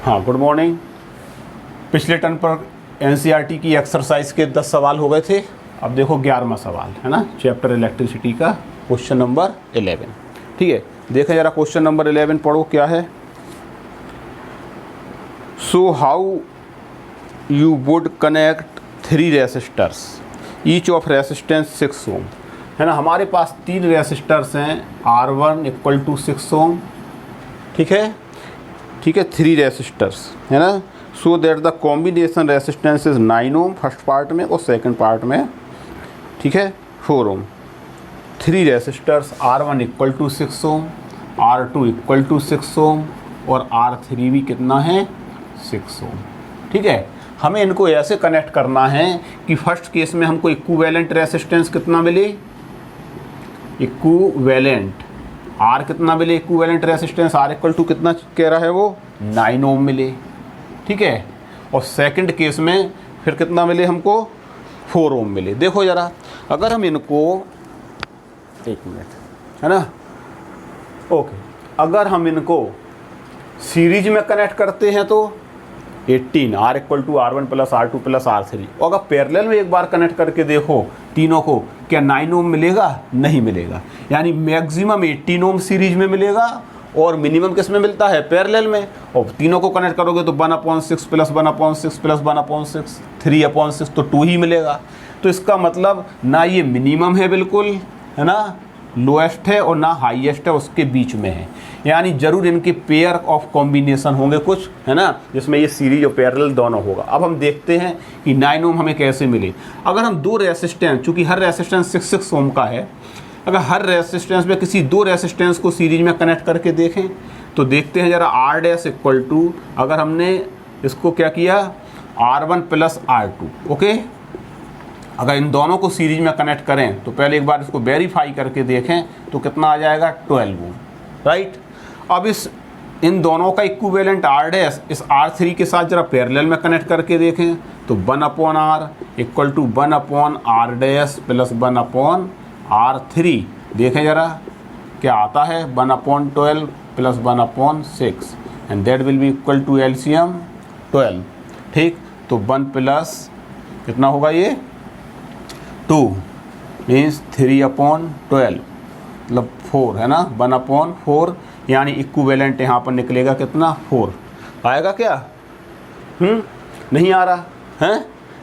हाँ, good morning. पिछले turn पर एनसीईआरटी की एक्सरसाइज के 10 सवाल हो गए थे। अब देखो 11वां सवाल है ना, चैप्टर इलेक्ट्रिसिटी का क्वेश्चन नंबर 11। ठीक है, देखें जरा क्वेश्चन नंबर 11 पढ़ो क्या है। So how you would connect 3 resistors each of resistance 6 ओम। है ना, हमारे पास 3 रेसिस्टर्स हैं, R1 = 6 ओम। ठीक है, 3 रेसिस्टर्स है ना। So that the combination resistance is 9 ohm first part में और सेकंड पार्ट में, ठीक है, 4 ओम। 3 रेसिस्टर्स, R1 = 6 ओम, R2 = 6 ओम और R3 भी कितना है, 6 ओम। ठीक है, हमें इनको ऐसे कनेक्ट करना है कि फर्स्ट केस में हमको इक्विवेलेंट रेसिस्टेंस कितना मिले, इक्विवेलेंट R कितना मिले, इक्विवेलेंट रेसिस्टेंस R = कितना कह रहा है वो, 9 ओम मिले। ठीक है, और सेकंड केस में फिर कितना मिले हमको, 4 ओम मिले। देखो ज़रा, अगर हम इनको, एक मिनट है ना, ओके, अगर हम इनको सीरीज में कनेक्ट करते हैं तो 18 R = R1 + R2 + R3। और अगर पैरेलल में एक बार कनेक्ट करके देखो तीनों को, क्या 9 ओम मिलेगा, नहीं मिलेगा। यानी मैक्सिमम 18 ओम सीरीज में मिलेगा और मिनिमम किस में मिलता है, पैरेलल में। और तीनों को कनेक्ट करोगे तो 1/6 + 1/6 + 1/6 3/6 तो 2 ही मिलेगा। तो इसका मतलब ना ये मिनिमम है बिल्कुल, है ना, लोएस्ट है, और ना हाईएस्ट है, उसके बीच में है। यानी जरूर इनके पेयर ऑफ कॉम्बिनेशन होंगे कुछ, है ना, जिसमें ये सीरीज और पैरेलल दोनों होगा। अब हम देखते हैं कि 9 ओम हमें कैसे मिले। अगर हम 2 रेसिस्टेंस, चूँकि हर रेसिस्टेंस 6 ओम का है, अगर हर रेसिस्टेंस में किसी 2 रेसिस्टेंस को सीरीज में कनेक्ट करके देखें तो देखते हैं जरा। R' = अगर हमने इसको क्या किया, R1 + R2, ओके। अगर इन दोनों को सीरीज में कनेक्ट करें तो पहले एक बार इसको वेरीफाई करके देखें तो कितना आ जाएगा, 12 ओम, राइट। अब इन दोनों का इक्विवेलेंट R' इस R3 के साथ जरा पैरेलल में कनेक्ट करके देखें तो 1/R = 1/R' + 1/R3। देखें जरा क्या आता है, 1/12 + 1/6 and that will be equal to LCM 12। ठीक, तो 1 प्लस कितना होगा ये, 2 मीन्स 3/12 मतलब 4, है ना, 1/4। यानी इक्विवेलेंट यहाँ पर निकलेगा कितना, 4 आएगा क्या, नहीं आ रहा है,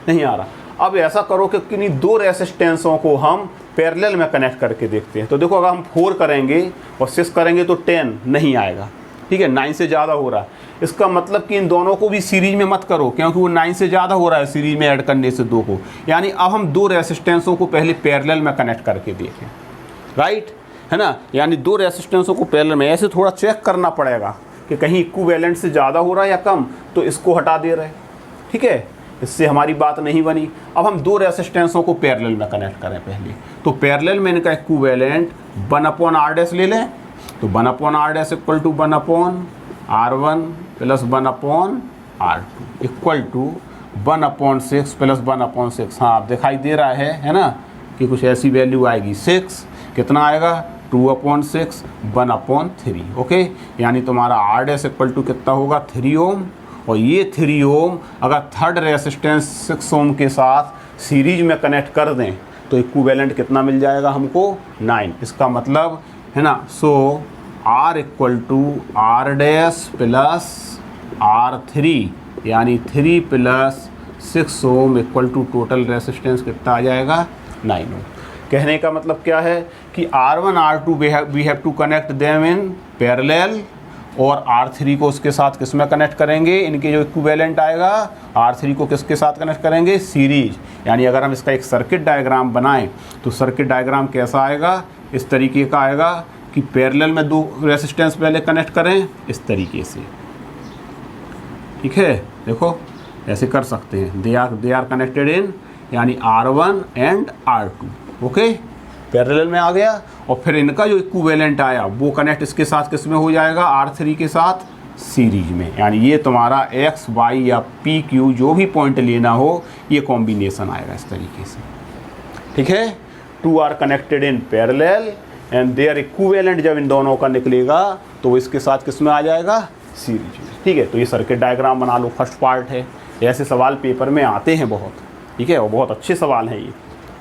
नहीं आ रहा। अब ऐसा करो कि किन्हीं 2 रेसिस्टेंसों को हम पैरेलल में कनेक्ट करके देखते हैं। तो देखो, अगर हम 4 करेंगे और 6 करेंगे तो 10 नहीं आएगा। ठीक है, 9 से ज़्यादा हो रहा है। इसका मतलब कि इन दोनों को भी सीरीज में मत करो, क्योंकि वो 9 से ज़्यादा हो रहा है सीरीज में ऐड करने से 2 को। यानी अब हम 2 रेसिस्टेंसों को पहले पैरेलल में कनेक्ट करके देखें, राइट, है ना। यानी 2 रेसिस्टेंसों को पैरेलल में ऐसे थोड़ा चेक करना पड़ेगा कि कहीं इक्विवेलेंट से ज़्यादा हो रहा है या कम, तो इसको हटा दे रहे। ठीक है, इससे हमारी बात नहीं बनी। अब हम 2 रेसिस्टेंसों को पैरेलल में कनेक्ट करें पहले, तो पैरेलल में इनका इक्विवेलेंट 1/R' ले लें। तो 1/R' = 1/R1 + 1/R2 equal to 1/6 + 1/6। हाँ, आप दिखाई दे रहा है ना, कि कुछ ऐसी वैल्यू आएगी। 6 कितना आएगा, 2/6 1/3। ओके, यानी तुम्हारा R' = कितना होगा, 3 ओम। और ये 3 ओम अगर थर्ड रेसिस्टेंस 6 ओम के साथ सीरीज में कनेक्ट कर दें तो इक्विवेलेंट कितना मिल जाएगा हमको, 9। इसका मतलब है ना, सो R = R' + R3 यानी 3 + 6 ohm equal to total resistance कितना आ जाएगा, 9 ओम। कहने का मतलब क्या है कि R1 R2 we have to connect them in parallel, और R3 को उसके साथ किस में कनेक्ट करेंगे, इनके जो इक्विवेलेंट आएगा R3 को किसके साथ कनेक्ट करेंगे, सीरीज। यानी अगर हम इसका एक सर्किट डायग्राम बनाएं तो सर्किट डायग्राम कैसा आएगा, इस तरीके का आएगा कि पैरेलल में 2 रेसिस्टेंस पहले कनेक्ट करें इस तरीके से। ठीक है, देखो ऐसे कर सकते हैं, दे आर कनेक्टेड इन, यानी R1 and R2, okay, parallel में आ गया। और फिर इनका जो इक्विवेलेंट आया वो कनेक्ट इसके साथ किस में हो जाएगा, R3 के साथ सीरीज में। यानी ये तुम्हारा X, Y या P, Q जो भी पॉइंट लेना हो, ये कॉम्बिनेशन आएगा इस तरीके से। ठीक है, 2 are connected in parallel and their equivalent जब इन दोनों का निकलेगा तो इसके साथ किस में आ जाएगा, सीरीज में, ठीक है। तो ये सर्किट डायग्राम बना लो, फर्स्ट पार्ट है। ऐसे सवाल पेपर में आते हैं बहुत, ठीक है, और बहुत अच्छे सवाल हैं ये,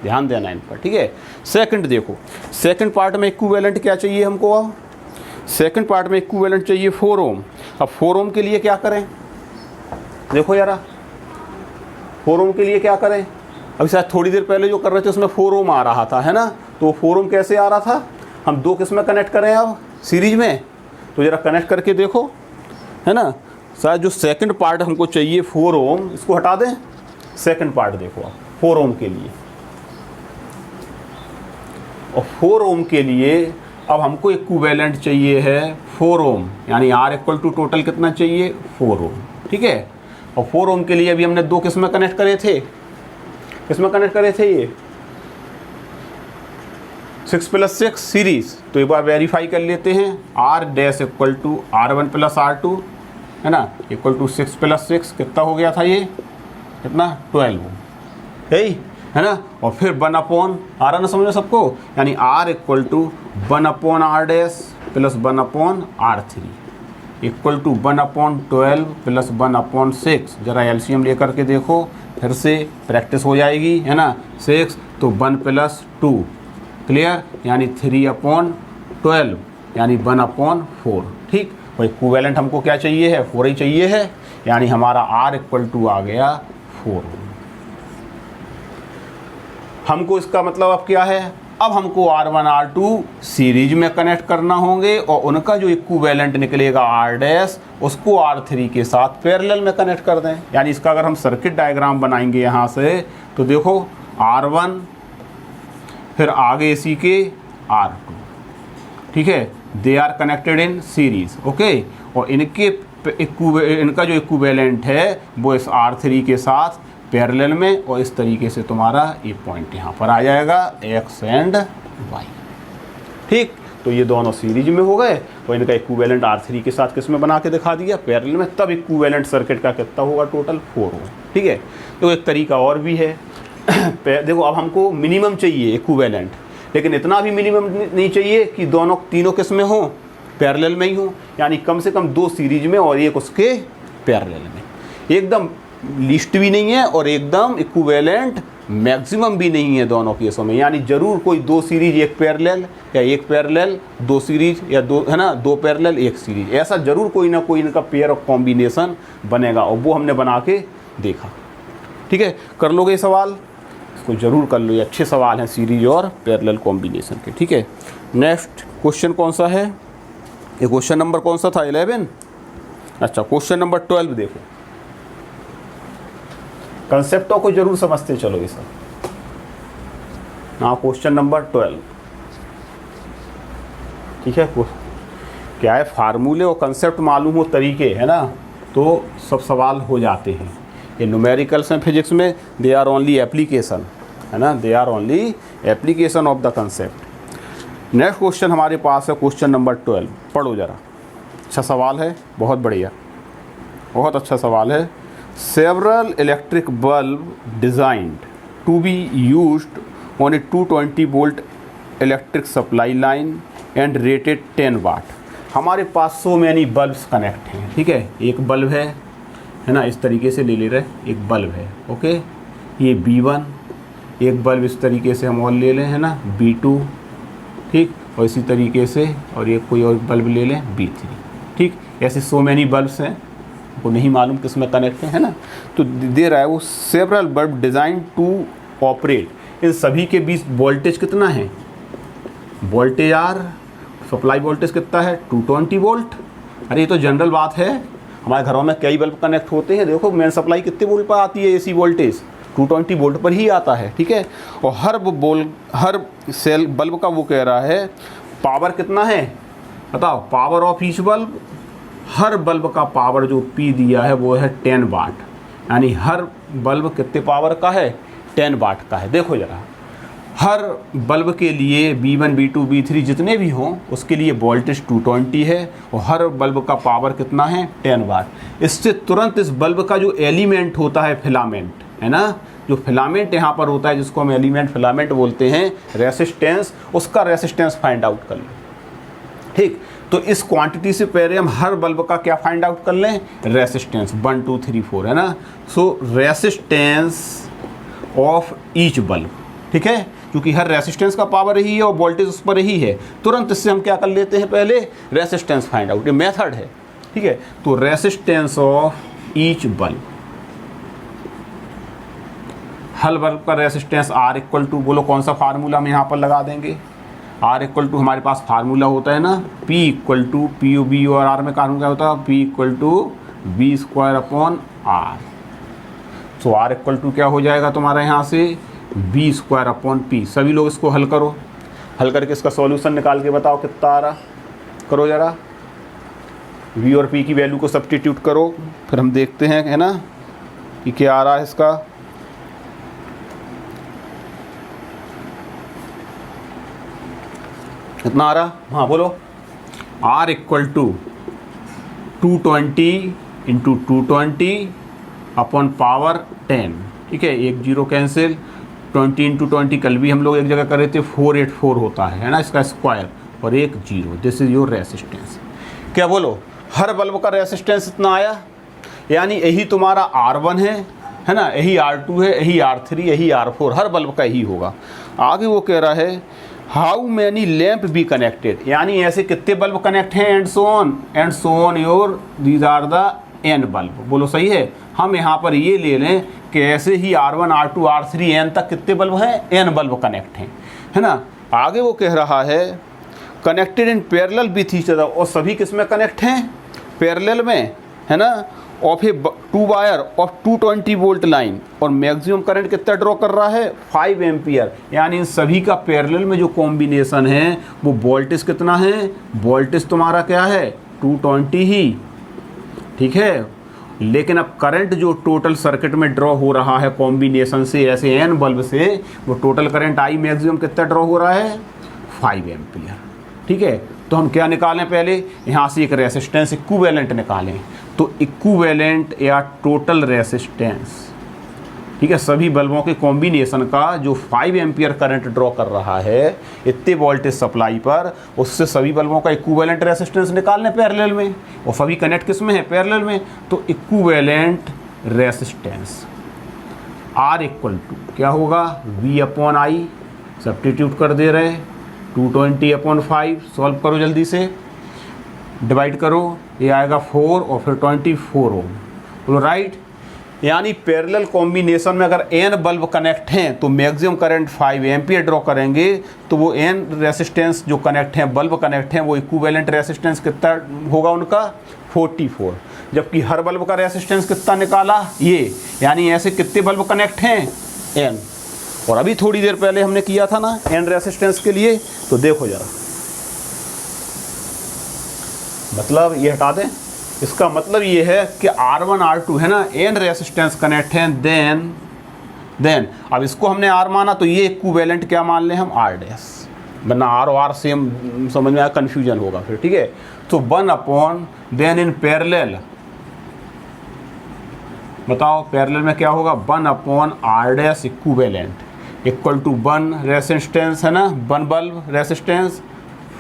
ध्यान देना इन पर, ठीक है। सेकंड देखो, सेकंड पार्ट में इक्विवेलेंट क्या चाहिए हमको, अब सेकंड पार्ट में इक्विवेलेंट चाहिए 4 ओम। अब 4 ओम के लिए क्या करें, देखो यारा, 4 ओम के लिए क्या करें, अभी शायद थोड़ी देर पहले जो कर रहे थे उसमें 4 ओम आ रहा था, है ना। तो 4 ओम कैसे आ रहा था, हम दो किस में कनेक्ट करें अब, सीरीज में। तो ज़रा कनेक्ट करके देखो, है ना। शायद जो सेकंड पार्ट हमको चाहिए 4 ओम, इसको हटा दें, सेकंड पार्ट देखो आप 4 ओम के लिए। और 4 ओम के लिए अब हमको इक्विवेलेंट चाहिए है 4 ओम, यानी R इक्वल टू टोटल कितना चाहिए 4 ओम, ठीक है। और 4 ओम के लिए अभी हमने दो किस में कनेक्ट करे थे, किसमें कनेक्ट करे थे ये 6 + 6 सीरीज। तो एक बार वेरीफाई कर लेते हैं, R dash equal to R1 + R2, है ना, इक्वल टू 6 + 6 कितना हो गया था ये, कितना 12 है ना। और फिर 1/, आ रहा ना समझ में सबको, यानी R equal to 1/R dash plus 1/R3 equal to 1/12 plus 1/6। जरा एलसीएम लेकर के देखो, फिर से प्रैक्टिस हो जाएगी, है ना। 6 तो 1 + 2 क्लियर, यानी 3/12 यानी 1/4, ठीक। और इक्विवेलेंट हमको क्या चाहिए है, 4 ही चाहिए है, यानी हमारा R इक्वल टू आ गया 4। हमको इसका मतलब अब क्या है, अब हमको R1 R2 सीरीज में कनेक्ट करना होंगे और उनका जो इक्विवेलेंट निकलेगा R डैश, उसको R3 के साथ पैरेलल में कनेक्ट कर दें। यानी इसका अगर हम सर्किट डायग्राम बनाएंगे यहाँ से, तो देखो R1 फिर आगे इसी के R2, ठीक है, they are connected in series, okay. और इनका जो इक्विवेलेंट है वो इस R3 के साथ पैरेलल में, और इस तरीके से तुम्हारा ये पॉइंट यहाँ पर आ जाएगा X एंड Y, ठीक। तो ये दोनों सीरीज में हो गए और इनका इक्विवेलेंट R3 के साथ किस में बना के दिखा दिया, पैरेलल में। तब इक्विवेलेंट सर्किट का कितना होगा, टोटल 4 होगा, ठीक है। तो एक तरीका और भी है देखो, अब हमको मिनिमम चाहिए इक्विवेलेंट, लेकिन इतना भी मिनिमम नहीं चाहिए कि दोनों तीनों किस में हो, पैरेलल में ही हो, यानी कम से कम 2 सीरीज में और एक उसके पैरेलल में। एकदम लिस्ट भी नहीं है और एकदम इक्विवेलेंट मैक्सिमम भी नहीं है दोनों केसों में, यानी जरूर कोई 2 सीरीज एक पैरेलल, या एक पैरेलल 2 सीरीज, या 2, है ना, 2 पैरेलल 1 सीरीज, ऐसा जरूर कोई ना कोई इनका पेयर ऑफ कॉम्बिनेशन बनेगा, और वो हमने बना के देखा, ठीक है। कर लोगे ये सवाल, इसको जरूर कर लो, ये अच्छे सवाल हैं सीरीज और पैरेलल कॉम्बिनेशन के, ठीक है। नेक्स्ट क्वेश्चन कौन सा है, ये क्वेश्चन नंबर कौन सा था, 11, अच्छा क्वेश्चन नंबर 12 देखो। कंसेप्टों को जरूर समझते चलो ये सब। हाँ, क्वेश्चन नंबर 12, ठीक है। क्या है, फार्मूले और कंसेप्ट मालूम हो, तरीके, है ना, तो सब सवाल हो जाते हैं। ये न्यूमेरिकल्स हैं फिजिक्स में, दे आर ओनली एप्लीकेशन, है ना, they are only application of the concept. Next question हमारे पास है क्वेश्चन नंबर 12, पढ़ो जरा, अच्छा सवाल है, बहुत बढ़िया, बहुत अच्छा सवाल है। Several electric bulb designed to be used on a 220 volt electric supply line and rated 10 watt। हमारे पास so many bulbs कनेक्ट हैं, ठीक है। एक बल्ब है ना, इस तरीके से ले रहे, एक बल्ब है, ओके, ये B1, एक बल्ब इस तरीके से हम और ले लें, है ना, B2, ठीक, और इसी तरीके से, और एक कोई और बल्ब ले लें B3, ठीक। ऐसे so many bulbs हैं, को नहीं मालूम किस में कनेक्ट है ना। तो दे रहा है वो several bulb design to operate, इन सभी के बीच वोल्टेज कितना है, वोल्टेज आर, सप्लाई वोल्टेज कितना है 220 वोल्ट। अरे ये तो जनरल बात है, हमारे घरों में कई बल्ब कनेक्ट होते हैं, देखो मेन सप्लाई कितने वोल्ट पर आती है, एसी वोल्टेज 220 वोल्ट पर ही आता है, ठीक है। और हर सेल बल्ब का वो कह रहा है पावर कितना है, बताओ, power of each bulb, her bulb का पावर जो P दिया है वो है 10 वाट, यानी हर बल्ब कितने पावर का है, 10 वाट का है। देखो जरा, हर बल्ब के लिए B1 B2 B3 जितने भी हों उसके लिए वोल्टेज 220 है और हर बल्ब का पावर कितना है 10 वाट। इससे तुरंत इस बल्ब का जो एलिमेंट होता है फिलामेंट, है ना, जो फिलामेंट यहाँ पर होता है जिसको हम एलिमेंट फिलामेंट बोलते हैं, रेसिस्टेंस, उसका रेसिस्टेंस फाइंड आउट कर लो, ठीक। तो इस क्वांटिटी से पहले हम हर बल्ब का क्या फाइंड आउट कर लें, रेसिस्टेंस 1 2 3 4 है ना। सो रेसिस्टेंस ऑफ ईच बल्ब, ठीक है, क्योंकि हर रेसिस्टेंस का पावर यही है और वोल्टेज उस पर यही है। तुरंत इससे हम क्या कर लेते हैं, पहले रेसिस्टेंस फाइंड आउट, ये मेथड है, ठीक है। तो resistance of each bulb, her bulb का रेसिस्टेंस R इक्वल टू, बोलो कौन सा फार्मूला हम यहाँ पर लगा देंगे, R इक्वल टू हमारे पास फार्मूला होता है ना, P इक्वल टू PU और R में कारण क्या होता है, P equal to V square upon R। So R equal to क्या हो जाएगा तुम्हारा यहाँ से V स्क्वायर अपॉन P। सभी लोग इसको हल करो, हल करके इसका सॉल्यूशन निकाल के बताओ कितना आ रहा, करो ज़रा। V और P की वैल्यू को सब्स्टिट्यूट करो, फिर हम देखते हैं, है ना, कि क्या आ रहा है इसका। कितना आ रहा, हाँ बोलो। R equal to 220 into 220 upon power 10, ठीक है, एक जीरो कैंसिल, 20 इंटू 20 कल भी हम लोग एक जगह कर रहे थे, 484 होता है ना, इसका स्क्वायर, और एक zero, this is your resistance. क्या बोलो, हर बल्ब का रेसिस्टेंस इतना आया, यानी यही तुम्हारा R1 है ना, यही R2 है, यही R3, यही R4, हर बल्ब का यही होगा। आगे वो कह रहा है how many lamp be connected, यानी ऐसे कितने बल्ब कनेक्ट हैं, and so on your these are the N bulb. बोलो सही है, हम यहाँ पर ये ले लें कि ऐसे ही R1 R2 R3 N तक कितने बल्ब हैं, N बल्ब कनेक्ट हैं, है ना। आगे वो कह रहा है connected in parallel with each other, और सभी किस में कनेक्ट हैं, पैरेलल में, है ना, of A 2 wire of 220 volt line, और मैक्सिमम करंट कितना ड्रॉ कर रहा है, 5 एम्पियर। यानी इन सभी का पैरेलल में जो कॉम्बिनेशन है वो वोल्टेज कितना है, वोल्टेज तुम्हारा क्या है 220 ही, ठीक है। लेकिन अब करंट जो टोटल सर्किट में ड्रॉ हो रहा है कॉम्बिनेशन से ऐसे एन बल्ब से, वो टोटल करंट आई मैक्सिमम कितना ड्रॉ हो रहा है, 5 एम्पियर, ठीक है। तो हम क्या निकालें, पहले यहाँ से एक रेसिस्टेंस इक्विवेलेंट निकालें। तो इक्विवेलेंट या टोटल रेसिस्टेंस, ठीक है, सभी बल्बों के कॉम्बिनेशन का जो 5 एम्पियर करंट ड्रॉ कर रहा है इतने वोल्टेज सप्लाई पर, उससे सभी बल्बों का इक्विवेलेंट रेसिस्टेंस निकाल लें पैरेलल में, और सभी कनेक्ट किस में है, पैरेलल में। तो equivalent resistance R equal to क्या होगा, V अपॉन आई, सब्स्टिट्यूट कर दे रहे, 220 अपॉन 5, सॉल्व करो जल्दी से, डिवाइड करो, ये आएगा 4 और फिर 24 ओम, बोलो राइट। यानी पैरेलल कॉम्बिनेशन में अगर n बल्ब कनेक्ट हैं तो मैक्सिमम करंट 5 एम्पियर ड्रॉ करेंगे, तो वो n रेसिस्टेंस जो कनेक्ट हैं, बल्ब कनेक्ट हैं, वो इक्विवेलेंट रेसिस्टेंस कितना होगा उनका 44। जबकि हर बल्ब का रेसिस्टेंस कितना निकाला ये, यानी ऐसे कितने बल्ब कनेक्ट हैं, n। और अभी थोड़ी देर पहले हमने किया था ना n रेसिस्टेंस के लिए, तो देखो जरा, मतलब ये हटा दें, इसका मतलब ये है कि R1 R2 है ना, n रेसिस्टेंस कनेक्ट हैं, देन अब इसको हमने R माना तो ये इक्विवेलेंट क्या मान लें हम, R डैश, वरना R और R सेम समझ में आया, कन्फ्यूजन होगा फिर, ठीक है। तो 1 अपॉन देन इन पैरेलल, बताओ पैरेलल में क्या होगा, 1 upon R dash equivalent equal to 1 resistance है ना, 1 bulb resistance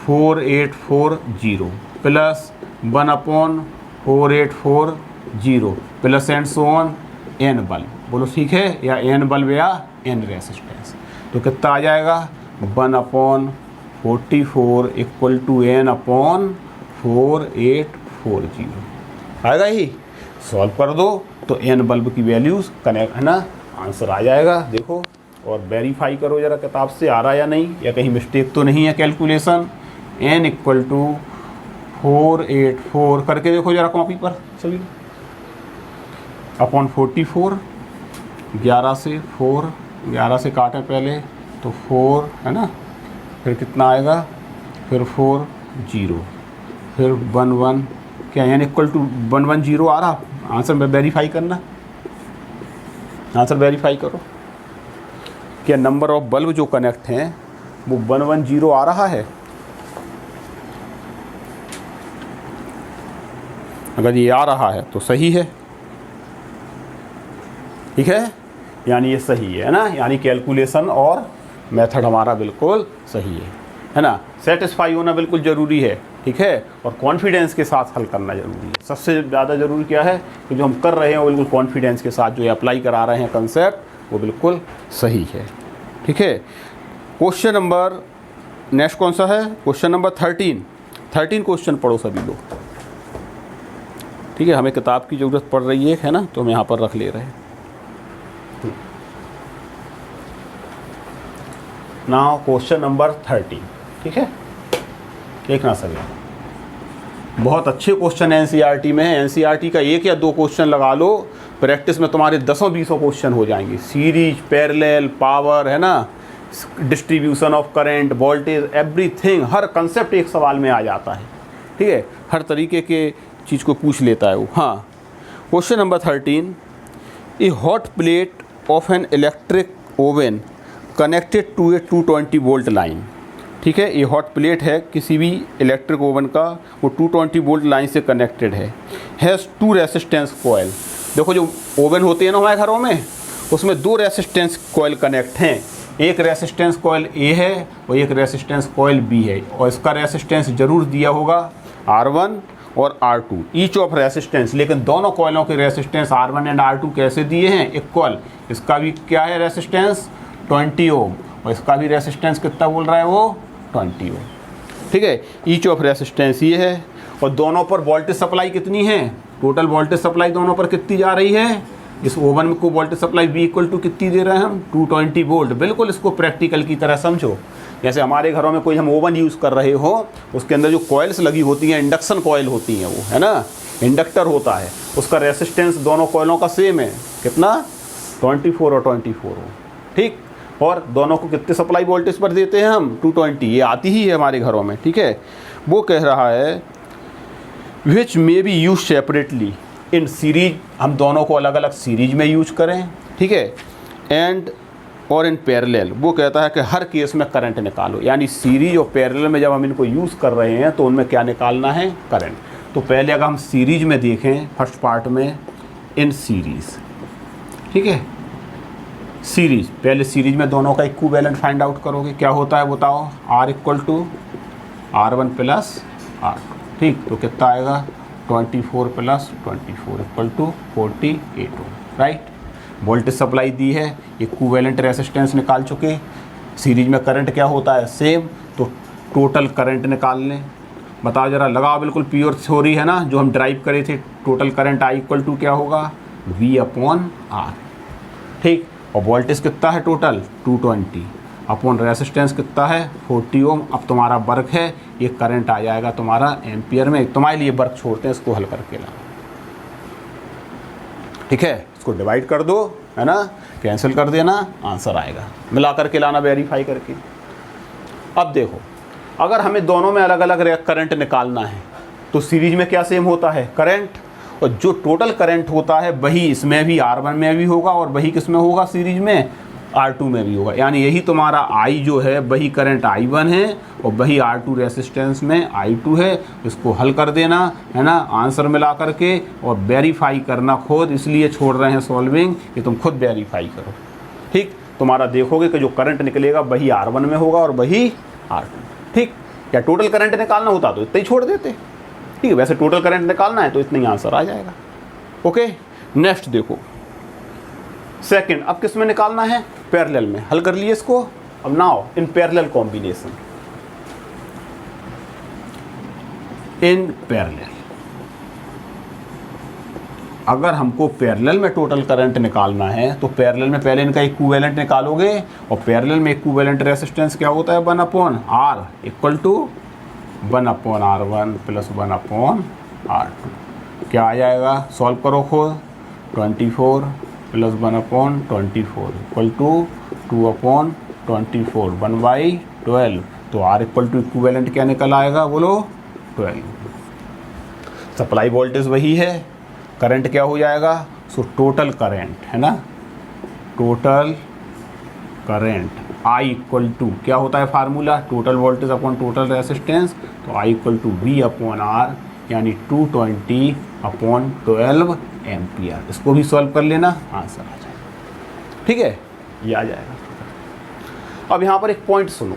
4840 plus 1 upon 4840 plus and so on n bulb, बोलो ठीक है, या n बल्ब या n रेसिस्टेंस। तो कितना आ जाएगा, 1 upon 44 equal to n upon 4840 आएगा ही। सॉल्व कर दो तो n बल्ब की वैल्यूज़ कनेक्ट, है ना, आंसर आ जाएगा। देखो और वेरीफाई करो जरा किताब से आ रहा या नहीं, या कहीं मिस्टेक तो नहीं है कैलकुलेशन। n इक्वल टू 484 करके देखो जरा कॉपी पर सभी, अपॉन 44, 11 से काटें पहले तो 4 है ना, फिर कितना आएगा, फिर 4 0, फिर 1 1, क्या n इक्वल टू 110 आ रहा। आंसर में वेरीफाई करना, आंसर वेरीफाई करो, क्या नंबर ऑफ बल्ब जो कनेक्ट हैं वो 110 आ रहा है। अगर ये आ रहा है तो सही है, ठीक है, यानी ये सही है ना, यानी कैलकुलेशन और मेथड हमारा बिल्कुल सही है ना। सेटिस्फाई होना बिल्कुल ज़रूरी है, ठीक है। और कॉन्फिडेंस के साथ हल करना जरूरी है। सबसे ज़्यादा ज़रूरी क्या है कि जो हम कर रहे हैं वो बिल्कुल कॉन्फिडेंस के साथ जो अप्लाई करा रहे हैं कंसेप्ट वो बिल्कुल सही है, ठीक है। क्वेश्चन नंबर नेक्स्ट कौन सा है? क्वेश्चन नंबर 13 क्वेश्चन पढ़ो सभी लोग, ठीक है। हमें किताब की ज़रूरत पड़ रही है ना, तो हम यहाँ पर रख ले रहे हैं। नाउ क्वेश्चन नंबर 13, ठीक है। देखना सभी, बहुत अच्छे क्वेश्चन एनसीईआरटी में है। एनसीईआरटी का एक या दो क्वेश्चन लगा लो, प्रैक्टिस में तुम्हारे 10-20 क्वेश्चन हो जाएंगे। सीरीज, पैरेलल, पावर, है ना, distribution of current, voltage, everything, her concept एक सवाल में आ जाता है, ठीक है। हर तरीके के चीज़ को पूछ लेता है वो। हाँ, question number 13, a hot plate of an electric oven connected to a 220 volt line, ठीक है। ये हॉट प्लेट है किसी भी इलेक्ट्रिक ओवन का, वो 220 वोल्ट लाइन से कनेक्टेड है। Has 2 resistance coil. देखो जो ओवन होते हैं ना हमारे घरों में, उसमें 2 रेसिस्टेंस कॉयल कनेक्ट हैं। एक रेसिस्टेंस कॉयल ए है और एक रेसिस्टेंस कॉयल बी है, और इसका रेसिस्टेंस जरूर दिया होगा R1 और R2 ईच ऑफ रेसिस्टेंस। लेकिन दोनों कॉयलों के रेसिस्टेंस R1 एंड R2 कैसे दिए हैं? इक्वल। इसका भी क्या है रेसिस्टेंस? 20 ओम, और इसका भी रेसिस्टेंस कितना बोल रहा है वो? 20 ओम, ठीक है। ईच ऑफ रेसिस्टेंस ये है, और दोनों पर वोल्टेज सप्लाई कितनी है? टोटल वोल्टेज सप्लाई दोनों पर कितनी जा रही है? इस ओवन को voltage supply V equal to कितनी दे रहे हैं हम? 220 वोल्ट। बिल्कुल इसको प्रैक्टिकल की तरह समझो। जैसे हमारे घरों में कोई हम ओवन यूज़ कर रहे हो, उसके अंदर जो कॉइल्स लगी होती हैं, इंडक्शन कॉइल होती हैं वो, है ना, इंडक्टर होता है, उसका रेसिस्टेंस दोनों कॉइलों का सेम है। कितना? 24 और 24 ओम, ठीक। और दोनों को कितने सप्लाई वोल्टेज पर देते हैं हम? 220। ये आती ही है हमारे घरों में, ठीक है। वो कह रहा है which may be use separately in series, हम दोनों को अलग अलग सीरीज में यूज करें, ठीक है, एंड और इन पैरेलल। वो कहता है कि हर केस में करंट निकालो, यानी सीरीज और पैरेलल में जब हम इनको यूज़ कर रहे हैं तो उनमें क्या निकालना है? करंट। तो पहले अगर हम सीरीज में देखें, फर्स्ट पार्ट में इन सीरीज, ठीक है, सीरीज, पहले सीरीज में दोनों का इक्विवेलेंट फाइंड आउट करोगे। क्या होता है बताओ? R equal to R1 plus R2, ठीक। तो कितना आएगा? 24 plus 24 equal to 48 ohm, right. Voltage supply दी है, इक्विवेलेंट रेसिस्टेंस निकाल चुके। सीरीज में करंट क्या होता है? सेम। तो टोटल करंट निकाल लें। बताओ जरा, लगाओ, बिल्कुल प्योर थ्योरी है ना, जो हम ड्राइव करे थे। Total current I equal to क्या होगा? V/R, ठीक। और वोल्टेज कितना है टोटल? 220 अपॉन रेसिस्टेंस कितना है? 40 ओम। अब तुम्हारा वर्क है, ये करंट आ जाएगा तुम्हारा एम्पियर में। तुम्हारे लिए वर्क छोड़ते हैं, इसको हल करके लाओ, ठीक है। इसको डिवाइड कर दो, है ना, कैंसिल कर देना, आंसर आएगा। मिला करके लाना, वेरीफाई करके। अब देखो, अगर हमें दोनों में अलग अलग करंट निकालना है तो सीरीज में क्या सेम होता है? करंट। और जो टोटल करंट होता है वही इसमें भी R1 में भी होगा, और वही किस में होगा? सीरीज में R2 में भी होगा। यानी यही तुम्हारा I जो है वही करंट I1 है, और वही R2 रेसिस्टेंस में I2 है। इसको हल कर देना, है ना, आंसर मिला करके, और वेरीफाई करना खुद। इसलिए छोड़ रहे हैं सॉल्विंग कि तुम खुद वेरीफाई करो, ठीक। तुम्हारा देखोगे कि जो करंट निकलेगा वही R1 में होगा और वही R2, ठीक। या टोटल करंट निकालना होता तो इतना ही छोड़ देते, ठीक है। वैसे टोटल करंट निकालना है तो इतना ही आंसर आ जाएगा। ओके, नेक्स्ट देखो, सेकंड। अब किस में निकालना है? पैरेलल में। हल कर लिए इसको। अब now in parallel combination, in parallel, अगर हमको पैरेलल में टोटल करंट निकालना है तो पैरेलल में पहले इनका इक्विवेलेंट निकालोगे, और पैरेलल में इक्विवेलेंट रेसिस्टेंस क्या होता है? 1/R equal to 1/R1 plus 1/R2। क्या आ जाएगा? सॉल्व करो खुद। 24 प्लस 1/24 इक्वल टू 2/24, 1/12। तो R इक्वल टू इक्विवेलेंट क्या निकल आएगा? बोलो, 12। सप्लाई वोल्टेज वही है, करंट क्या हो जाएगा? सो टोटल करंट, है ना, total current I equal to क्या होता है formula? Total voltage upon total resistance. तो I इक्वल टू V/R, यानी 220/12 एम्पियर। इसको भी सॉल्व कर लेना, आंसर आ जाएगा, ठीक है, ये आ जाएगा। अब यहाँ पर एक पॉइंट सुनो,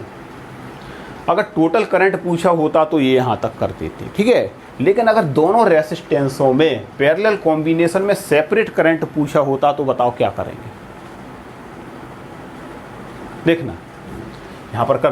अगर टोटल करंट पूछा होता तो ये यहाँ तक कर देते, ठीक है। लेकिन अगर दोनों रेसिस्टेंसों में पैरेलल कॉम्बिनेशन में सेपरेट करंट पूछा होता तो बताओ क्या करेंगे। देखना यहाँ पर कर